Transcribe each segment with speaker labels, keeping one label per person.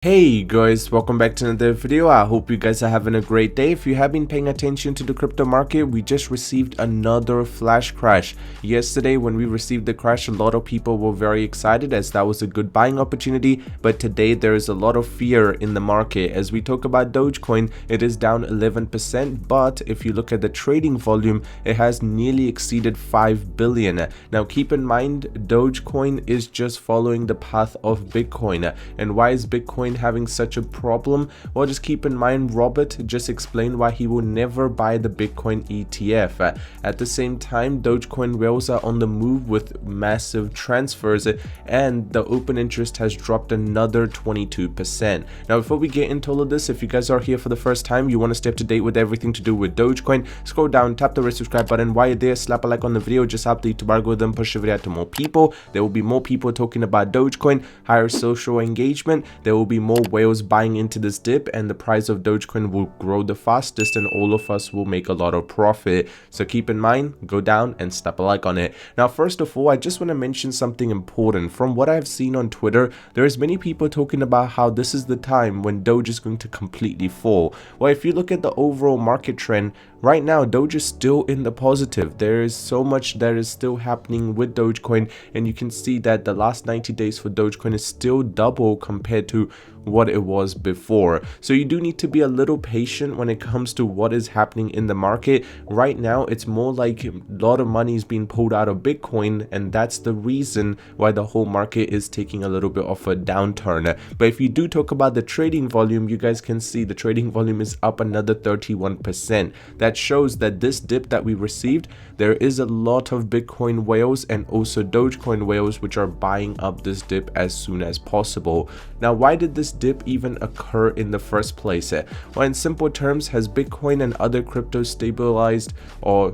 Speaker 1: Hey guys, welcome back to another video. I hope you guys are having a great day. If you have been paying attention to the crypto market, we just received another flash crash. Yesterday when we received the crash, a lot of people were very excited as that was a good buying opportunity, but today there is a lot of fear in the market. As we talk about Dogecoin, it is down 11%, but if you look at the trading volume, it has nearly exceeded 5 billion. Now keep in mind, Dogecoin is just following the path of Bitcoin. And why is Bitcoin having such a problem? Well, just keep in mind, Robert just explained why he will never buy the Bitcoin ETF. At the same time, Dogecoin whales are on the move with massive transfers, and the open interest has dropped another 22%. Now, before we get into all of this, if you guys are here for the first time, you want to stay up to date with everything to do with Dogecoin, scroll down, tap the red subscribe button. While you're there, slap a like on the video, just help the YouTube algorithm push the video out to more people. There will be more people talking about Dogecoin, higher social engagement. There will be more whales buying into this dip, and the price of Dogecoin will grow the fastest, and all of us will make a lot of profit. So keep in mind, go down and slap a like on it. Now, first of all, I just want to mention something important. From what I've seen on Twitter, there's many people talking about how this is the time when Doge is going to completely fall. Well, if you look at the overall market trend, right now Doge is still in the positive. There is so much that is still happening with Dogecoin, and you can see that the last 90 days for Dogecoin is still double compared to what it was before. So you do need to be a little patient when it comes to what is happening in the market. Right now it's more like a lot of money is being pulled out of Bitcoin, and that's the reason why the whole market is taking a little bit of a downturn. But if you do talk about the trading volume, you guys can see the trading volume is up another 31%. That shows that this dip that we received, there is a lot of Bitcoin whales and also Dogecoin whales which are buying up this dip as soon as possible. Now, why did this dip even occur in the first place? Well, in simple terms, has Bitcoin and other cryptos stabilized, or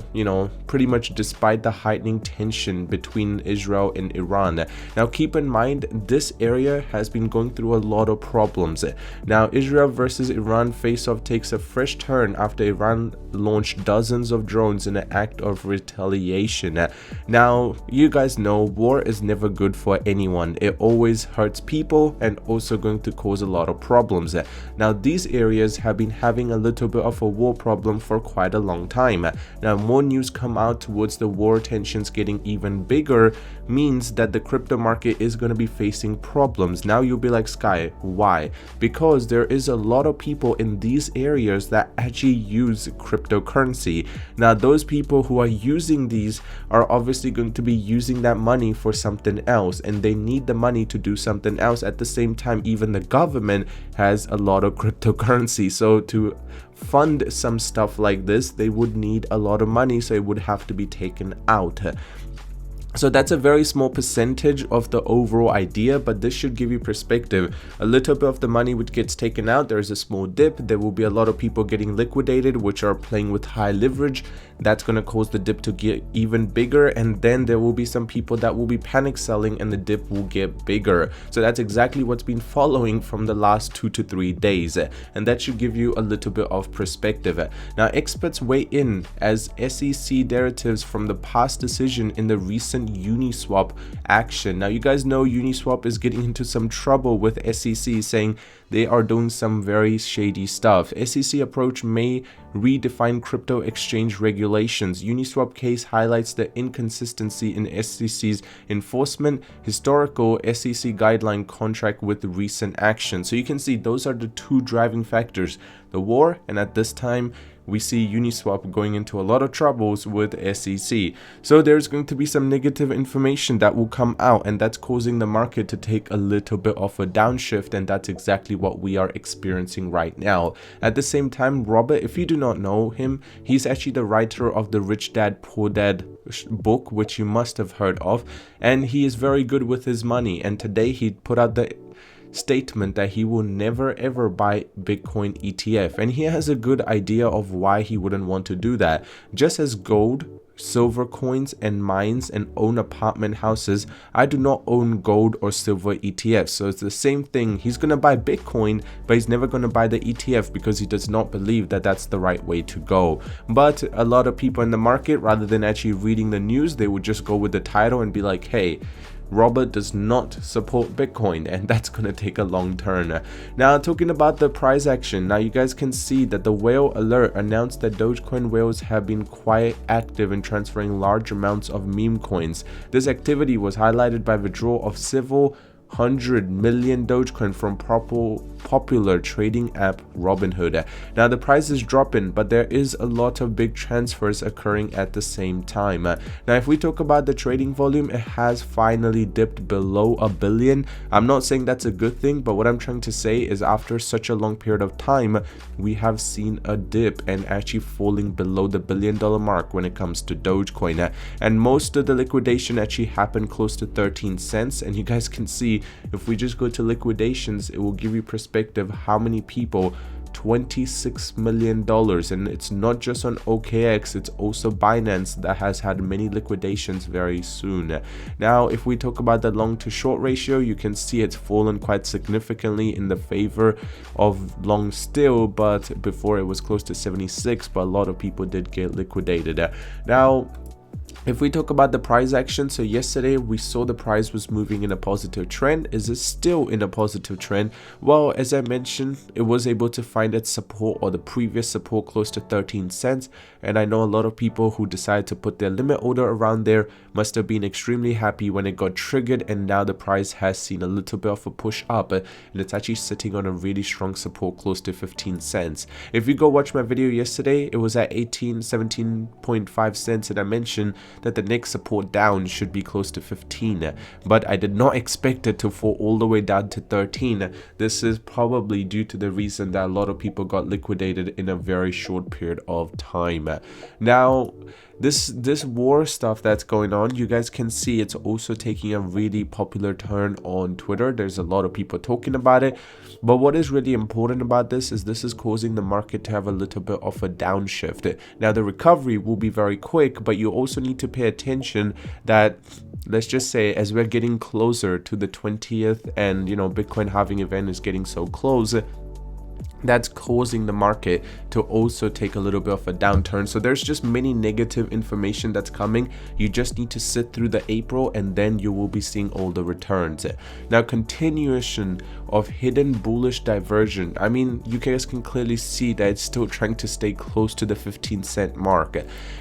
Speaker 1: pretty much despite the heightening tension between Israel and Iran? Now keep in mind, this area has been going through a lot of problems. Now Israel versus Iran face-off takes a fresh turn after Iran launched dozens of drones in an act of retaliation. Now you guys know war is never good for anyone. It always hurts people and also going to cause a lot of problems. Now these areas have been having a little bit of a war problem for quite a long time. Now more news come out towards the war tensions getting even bigger means that the crypto market is going to be facing problems. Now you'll be like, Sky, why? Because there is a lot of people in these areas that actually use cryptocurrency. Now those people who are using these are obviously going to be using that money for something else, and they need the money to do something else. At the same time, even the government has a lot of cryptocurrency, so to fund some stuff like this, they would need a lot of money, so it would have to be taken out. So that's a very small percentage of the overall idea, but this should give you perspective. A little bit of the money which gets taken out, there's a small dip. There will be a lot of people getting liquidated, which are playing with high leverage. That's going to cause the dip to get even bigger, and then there will be some people that will be panic selling and the dip will get bigger. So that's exactly what's been following from the last 2 to 3 days, and that should give you a little bit of perspective. Now experts weigh in as SEC derivatives from the past decision in the recent Uniswap action. Now you guys know Uniswap is getting into some trouble with SEC, saying they are doing some very shady stuff. SEC approach may redefine crypto exchange regulations. Uniswap case highlights the inconsistency in SEC's enforcement, historical SEC guideline contract with recent action. So you can see those are the two driving factors, the war, and at this time we see Uniswap going into a lot of troubles with SEC. So there's going to be some negative information that will come out, and that's causing the market to take a little bit of a downshift, and that's exactly what we are experiencing right now. At the same time, Robert, if you do not know him, he's actually the writer of the Rich Dad Poor Dad book, which you must have heard of, and he is very good with his money. And today he put out the statement that he will never ever buy Bitcoin ETF, and he has a good idea of why he wouldn't want to do that. Just as gold, silver coins and mines and own apartment houses, I do not own gold or silver ETFs. So it's the same thing. He's going to buy Bitcoin, but he's never going to buy the ETF because he does not believe that that's the right way to go. But a lot of people in the market, rather than actually reading the news, they would just go with the title and be like, hey, Robert does not support Bitcoin, and that's gonna take a long turn. Now, talking about the price action, now you guys can see that the whale alert announced that Dogecoin whales have been quite active in transferring large amounts of meme coins. This activity was highlighted by withdrawal of several 100 million Dogecoin from popular trading app Robinhood. Now the price is dropping, but there is a lot of big transfers occurring at the same time. Now if we talk about the trading volume, it has finally dipped below a billion. I'm not saying that's a good thing, but what I'm trying to say is after such a long period of time, we have seen a dip and actually falling below the $1 billion mark when it comes to Dogecoin. And most of the liquidation actually happened close to 13 cents. And you guys can see, if we just go to liquidations, it will give you perspective how many people, $26 million, and it's not just on OKX, it's also Binance that has had many liquidations very soon. Now if we talk about the long to short ratio, you can see it's fallen quite significantly in the favor of long still, but before it was close to 76, but a lot of people did get liquidated. Now if we talk about the price action, so yesterday we saw the price was moving in a positive trend. Is it still in a positive trend? Well, as I mentioned, it was able to find its support, or the previous support, close to 13 cents. And I know a lot of people who decided to put their limit order around there must have been extremely happy when it got triggered, and now the price has seen a little bit of a push up, and it's actually sitting on a really strong support close to 15 cents. If you go watch my video yesterday, it was at 17.5 cents, and I mentioned that the next support down should be close to 15, but I did not expect it to fall all the way down to 13. This is probably due to the reason that a lot of people got liquidated in a very short period of time. Now this war stuff that's going on, you guys can see it's also taking a really popular turn on Twitter. There's a lot of people talking about it, but what is really important about this is causing the market to have a little bit of a downshift. Now the recovery will be very quick, but you also need to pay attention that, let's just say, as we're getting closer to the 20th and Bitcoin halving event is getting so close, that's causing the market to also take a little bit of a downturn. So there's just many negative information that's coming. You just need to sit through the April, and then you will be seeing all the returns. Now, continuation of hidden bullish diversion. I mean, you guys can clearly see that it's still trying to stay close to the 15-cent mark.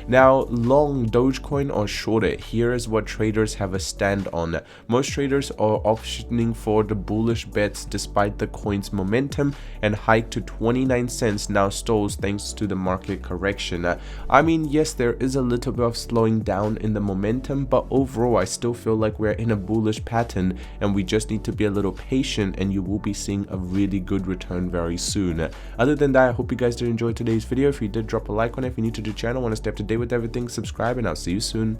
Speaker 1: Now, long Dogecoin or short it, here is what traders have a stand on. Most traders are optioning for the bullish bets despite the coin's momentum, and hike to 29 cents now stalls thanks to the market correction. I mean, yes, there is a little bit of slowing down in the momentum, but overall I still feel like we're in a bullish pattern, and we just need to be a little patient, and you will be seeing a really good return very soon. Other than that, I hope you guys did enjoy today's video. If you did, drop a like on it. If you're new to the channel, want to stay up to date with everything, subscribe, and I'll see you soon.